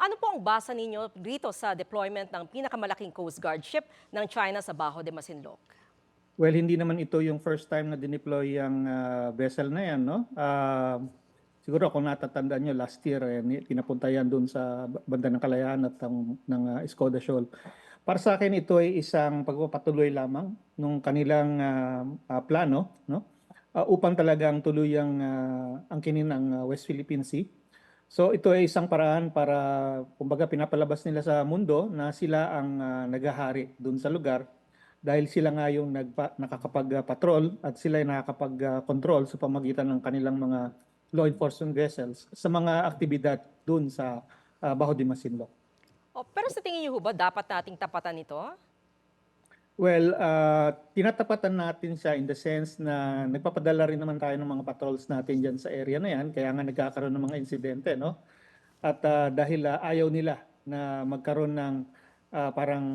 Ano po ang basa ninyo dito sa deployment ng pinakamalaking Coast Guard ship ng China sa Bajo de Masinloc? Well, hindi naman ito yung first time na dineploy yung vessel na yan, no? Siguro kung natatandaan nyo, last year, pinapunta yan doon sa banda ng Kalayaan at Escoda Shoal. Para sa akin, ito ay isang pagpapatuloy lamang ng kanilang plano, no? Upang talagang tuluyang angkinin ang West Philippine Sea. So ito ay isang paraan para, kumbaga, pinapalabas nila sa mundo na sila ang naghahari doon sa lugar dahil sila nga yung nakakapag-patrol at sila ay nakakapag-control sa pamagitan ng kanilang mga law enforcement vessels sa mga aktibidad doon sa Bajo de Masinloc. Pero sa tingin niyo ho ba dapat nating tapatan ito? Well, tinatapatan natin siya in the sense na nagpapadala rin naman tayo ng mga patrols natin dyan sa area na yan, kaya nga nagkakaroon ng mga insidente, no? At dahil ayaw nila na magkaroon ng parang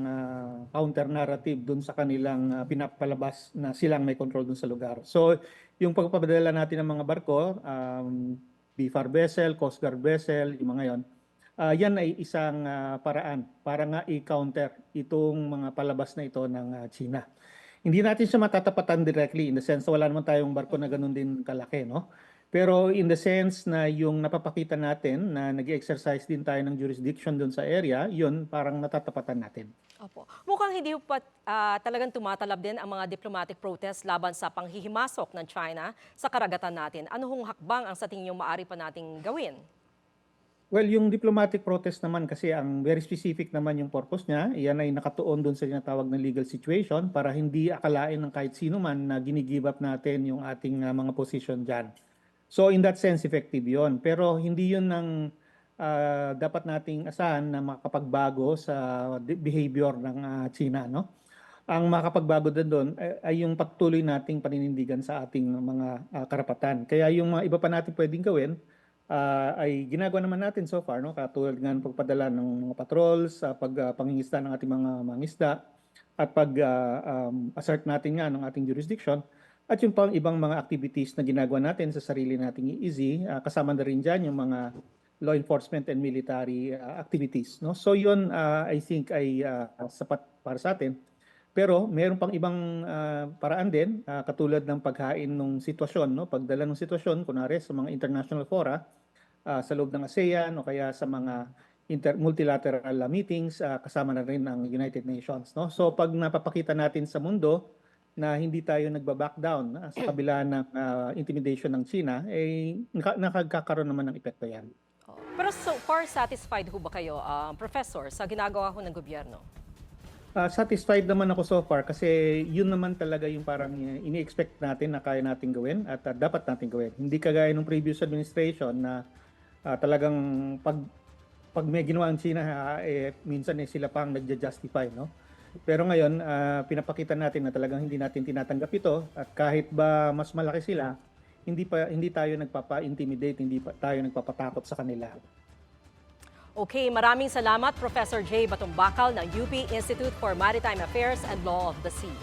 counter-narrative dun sa kanilang pinapalabas na silang may control dun sa lugar. So, yung pagpapadala natin ng mga barko, BFAR vessel, Coast Guard vessel, yung mga yon, yan ay isang paraan para nga i-counter itong mga palabas na ito ng China. Hindi natin siya matatapatan directly in the sense na wala naman tayong barko na ganun din kalaki, no? Pero in the sense na yung napapakita natin na nag-exercise din tayo ng jurisdiction doon sa area, yun parang natatapatan natin. Opo. Mukhang hindi pa talagang tumatalab din ang mga diplomatic protest laban sa panghihimasok ng China sa karagatan natin. Ano hong hakbang ang sa tingin niyo maaari pa nating gawin? Well, yung diplomatic protest naman kasi ang very specific naman yung purpose niya. Iyan ay nakatuon doon sa tinatawag na legal situation para hindi akalain ng kahit sino man na ginigive up natin yung ating mga position dyan. So in that sense, effective yon. Pero hindi yun ang dapat nating asahan na makapagbago sa behavior ng China, no? Ang makapagbago din doon ay yung patuloy nating paninindigan sa ating mga karapatan. Kaya yung mga iba pa natin pwedeng gawin, ay ginagawa naman natin so far, no? Katulad nga ng pagpadala ng mga patrols, pangingisda ng ating mga mangisda, at pag-assert natin nga ng ating jurisdiction, at yung pang ibang mga activities na ginagawa natin sa sarili nating easy, kasama na rin dyan yung mga law enforcement and military activities, no? So yun, I think ay sapat para sa atin. Pero mayroon pang ibang paraan din, katulad ng paghain ng sitwasyon, no? Pagdala ng sitwasyon, kunwari sa mga international fora, sa loob ng ASEAN o kaya sa mga multilateral meetings, kasama na rin ang United Nations, no? So pag napapakita natin sa mundo na hindi tayo nagba-back down sa kabila ng intimidation ng China, eh nakagkakaroon naman ng epekto yan. Pero so far, satisfied ho ba kayo, Professor, sa ginagawa ho ng gobyerno? Satisfied naman ako so far kasi yun naman talaga yung parang ini-expect natin na kaya natin gawin at dapat natin gawin. Hindi kagaya ng previous administration na talagang pag may ginawa ang China, minsan sila pang nagja-justify, no? Pero ngayon, pinapakita natin na talagang hindi natin tinatanggap ito at kahit ba mas malaki sila, hindi tayo nagpapa-intimidate, hindi tayo nagpapatakot sa kanila. Okay, maraming salamat Professor J. Batumbakal ng UP Institute for Maritime Affairs and Law of the Sea.